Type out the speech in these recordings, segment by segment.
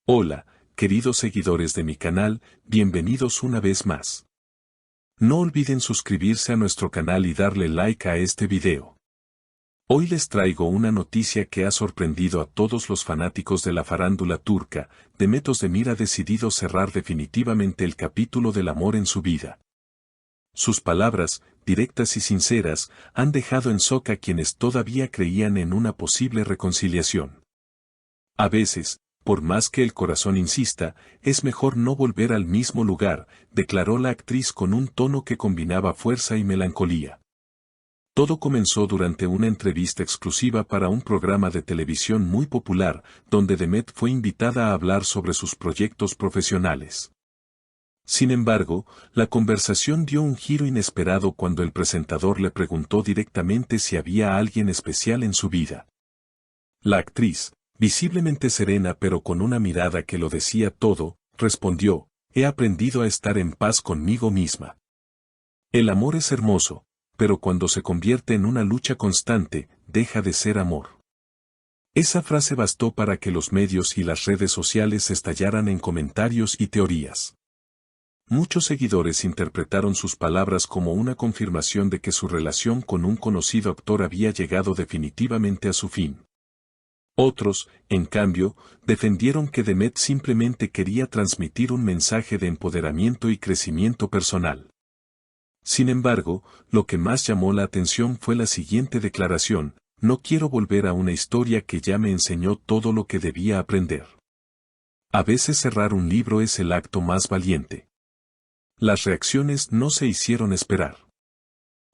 Hola, queridos seguidores de mi canal, bienvenidos una vez más. No olviden suscribirse a nuestro canal y darle like a este video. Hoy les traigo una noticia que ha sorprendido a todos los fanáticos de la farándula turca. Demet Özdemir ha decidido cerrar definitivamente el capítulo del amor en su vida. Sus palabras, directas y sinceras, han dejado en shock a quienes todavía creían en una posible reconciliación. A veces, por más que el corazón insista, es mejor no volver al mismo lugar, declaró la actriz con un tono que combinaba fuerza y melancolía. Todo comenzó durante una entrevista exclusiva para un programa de televisión muy popular, donde Demet fue invitada a hablar sobre sus proyectos profesionales. Sin embargo, la conversación dio un giro inesperado cuando el presentador le preguntó directamente si había alguien especial en su vida. La actriz, visiblemente serena pero con una mirada que lo decía todo, respondió: he aprendido a estar en paz conmigo misma. El amor es hermoso, pero cuando se convierte en una lucha constante, deja de ser amor. Esa frase bastó para que los medios y las redes sociales estallaran en comentarios y teorías. Muchos seguidores interpretaron sus palabras como una confirmación de que su relación con un conocido actor había llegado definitivamente a su fin. Otros, en cambio, defendieron que Demet simplemente quería transmitir un mensaje de empoderamiento y crecimiento personal. Sin embargo, lo que más llamó la atención fue la siguiente declaración: no quiero volver a una historia que ya me enseñó todo lo que debía aprender. A veces cerrar un libro es el acto más valiente. Las reacciones no se hicieron esperar.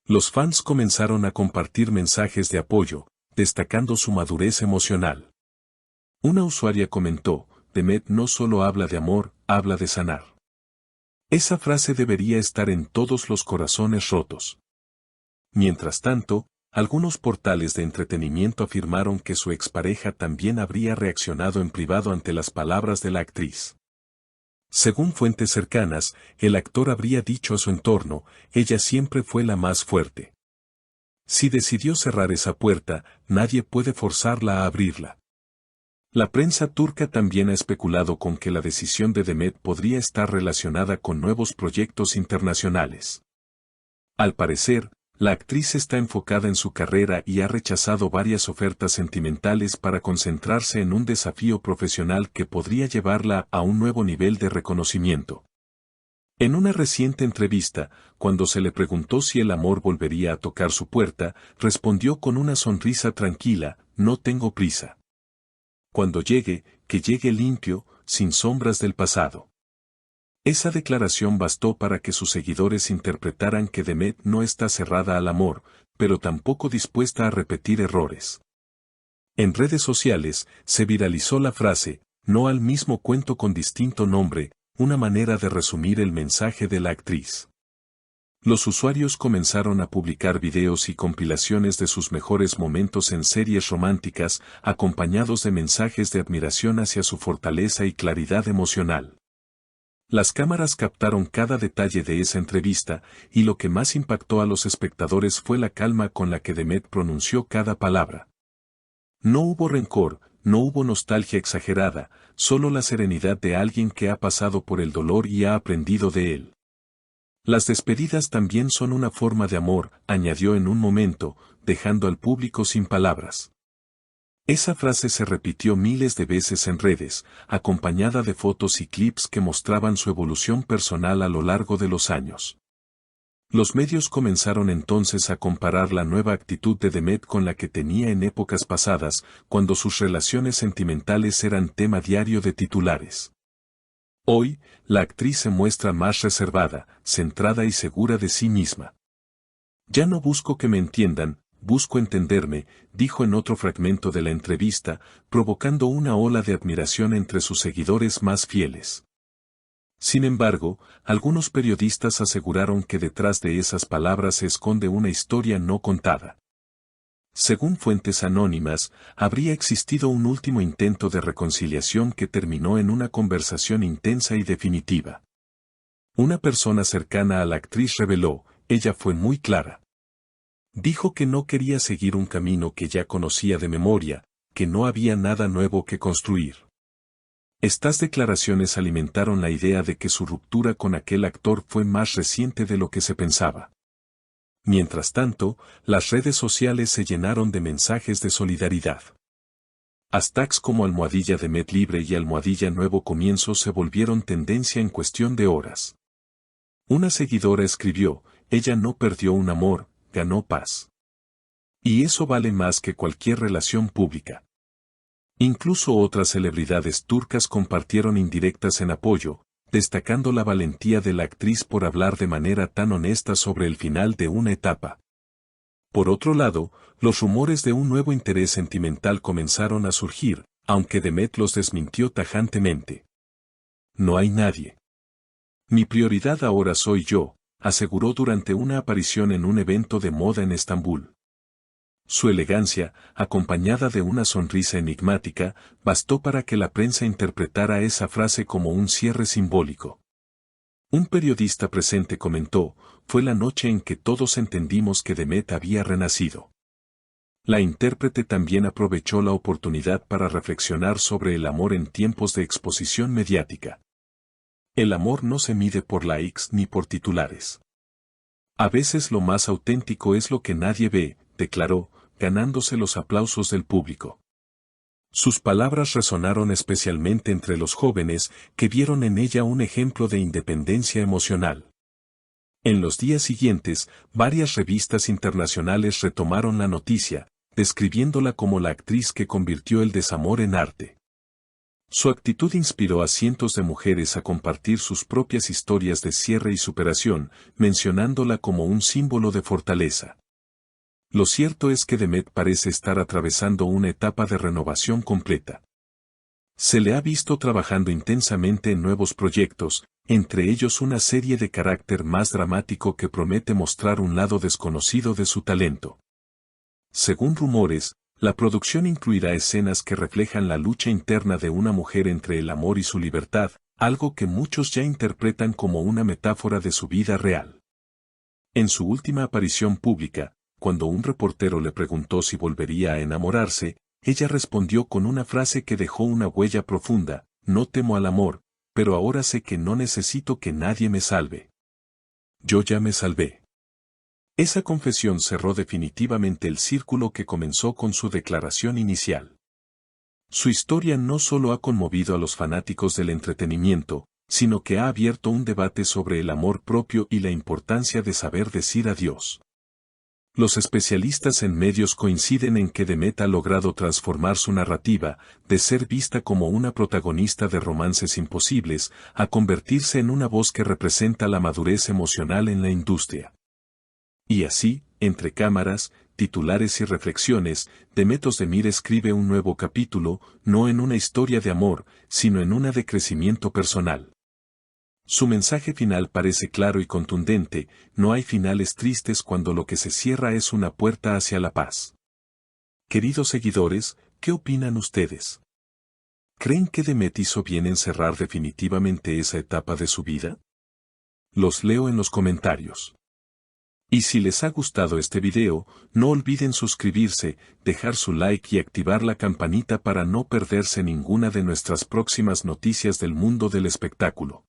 Los fans comenzaron a compartir mensajes de apoyo, destacando su madurez emocional. Una usuaria comentó: Demet no solo habla de amor, habla de sanar. Esa frase debería estar en todos los corazones rotos. Mientras tanto, algunos portales de entretenimiento afirmaron que su expareja también habría reaccionado en privado ante las palabras de la actriz. Según fuentes cercanas, el actor habría dicho a su entorno: ella siempre fue la más fuerte. Si decidió cerrar esa puerta, nadie puede forzarla a abrirla. La prensa turca también ha especulado con que la decisión de Demet podría estar relacionada con nuevos proyectos internacionales. Al parecer, la actriz está enfocada en su carrera y ha rechazado varias ofertas sentimentales para concentrarse en un desafío profesional que podría llevarla a un nuevo nivel de reconocimiento. En una reciente entrevista, cuando se le preguntó si el amor volvería a tocar su puerta, respondió con una sonrisa tranquila: no tengo prisa. Cuando llegue, que llegue limpio, sin sombras del pasado. Esa declaración bastó para que sus seguidores interpretaran que Demet no está cerrada al amor, pero tampoco dispuesta a repetir errores. En redes sociales, se viralizó la frase: no al mismo cuento con distinto nombre, una manera de resumir el mensaje de la actriz. Los usuarios comenzaron a publicar videos y compilaciones de sus mejores momentos en series románticas, acompañados de mensajes de admiración hacia su fortaleza y claridad emocional. Las cámaras captaron cada detalle de esa entrevista, y lo que más impactó a los espectadores fue la calma con la que Demet pronunció cada palabra. No hubo rencor, no hubo nostalgia exagerada, solo la serenidad de alguien que ha pasado por el dolor y ha aprendido de él. Las despedidas también son una forma de amor, añadió en un momento, dejando al público sin palabras. Esa frase se repitió miles de veces en redes, acompañada de fotos y clips que mostraban su evolución personal a lo largo de los años. Los medios comenzaron entonces a comparar la nueva actitud de Demet con la que tenía en épocas pasadas, cuando sus relaciones sentimentales eran tema diario de titulares. Hoy, la actriz se muestra más reservada, centrada y segura de sí misma. Ya no busco que me entiendan, busco entenderme, dijo en otro fragmento de la entrevista, provocando una ola de admiración entre sus seguidores más fieles. Sin embargo, algunos periodistas aseguraron que detrás de esas palabras se esconde una historia no contada. Según fuentes anónimas, habría existido un último intento de reconciliación que terminó en una conversación intensa y definitiva. Una persona cercana a la actriz reveló: ella fue muy clara. Dijo que no quería seguir un camino que ya conocía de memoria, que no había nada nuevo que construir. Estas declaraciones alimentaron la idea de que su ruptura con aquel actor fue más reciente de lo que se pensaba. Mientras tanto, las redes sociales se llenaron de mensajes de solidaridad. Hashtags como almohadilla Demet libre y almohadilla nuevo comienzo se volvieron tendencia en cuestión de horas. Una seguidora escribió, ella no perdió un amor, ganó paz. Y eso vale más que cualquier relación pública. Incluso otras celebridades turcas compartieron indirectas en apoyo, destacando la valentía de la actriz por hablar de manera tan honesta sobre el final de una etapa. Por otro lado, los rumores de un nuevo interés sentimental comenzaron a surgir, aunque Demet los desmintió tajantemente. No hay nadie. Mi prioridad ahora soy yo, aseguró durante una aparición en un evento de moda en Estambul. Su elegancia, acompañada de una sonrisa enigmática, bastó para que la prensa interpretara esa frase como un cierre simbólico. Un periodista presente comentó, fue la noche en que todos entendimos que Demet había renacido. La intérprete también aprovechó la oportunidad para reflexionar sobre el amor en tiempos de exposición mediática. El amor no se mide por likes ni por titulares. A veces lo más auténtico es lo que nadie ve, declaró, ganándose los aplausos del público. Sus palabras resonaron especialmente entre los jóvenes, que vieron en ella un ejemplo de independencia emocional. En los días siguientes, varias revistas internacionales retomaron la noticia, describiéndola como la actriz que convirtió el desamor en arte. Su actitud inspiró a cientos de mujeres a compartir sus propias historias de cierre y superación, mencionándola como un símbolo de fortaleza. Lo cierto es que Demet parece estar atravesando una etapa de renovación completa. Se le ha visto trabajando intensamente en nuevos proyectos, entre ellos una serie de carácter más dramático que promete mostrar un lado desconocido de su talento. Según rumores, la producción incluirá escenas que reflejan la lucha interna de una mujer entre el amor y su libertad, algo que muchos ya interpretan como una metáfora de su vida real. En su última aparición pública, cuando un reportero le preguntó si volvería a enamorarse, ella respondió con una frase que dejó una huella profunda, no temo al amor, pero ahora sé que no necesito que nadie me salve. Yo ya me salvé. Esa confesión cerró definitivamente el círculo que comenzó con su declaración inicial. Su historia no solo ha conmovido a los fanáticos del entretenimiento, sino que ha abierto un debate sobre el amor propio y la importancia de saber decir adiós. Los especialistas en medios coinciden en que Demet ha logrado transformar su narrativa, de ser vista como una protagonista de romances imposibles, a convertirse en una voz que representa la madurez emocional en la industria. Y así, entre cámaras, titulares y reflexiones, Demet Özdemir escribe un nuevo capítulo, no en una historia de amor, sino en una de crecimiento personal. Su mensaje final parece claro y contundente, no hay finales tristes cuando lo que se cierra es una puerta hacia la paz. Queridos seguidores, ¿qué opinan ustedes? ¿Creen que Demet hizo bien en cerrar definitivamente esa etapa de su vida? Los leo en los comentarios. Y si les ha gustado este video, no olviden suscribirse, dejar su like y activar la campanita para no perderse ninguna de nuestras próximas noticias del mundo del espectáculo.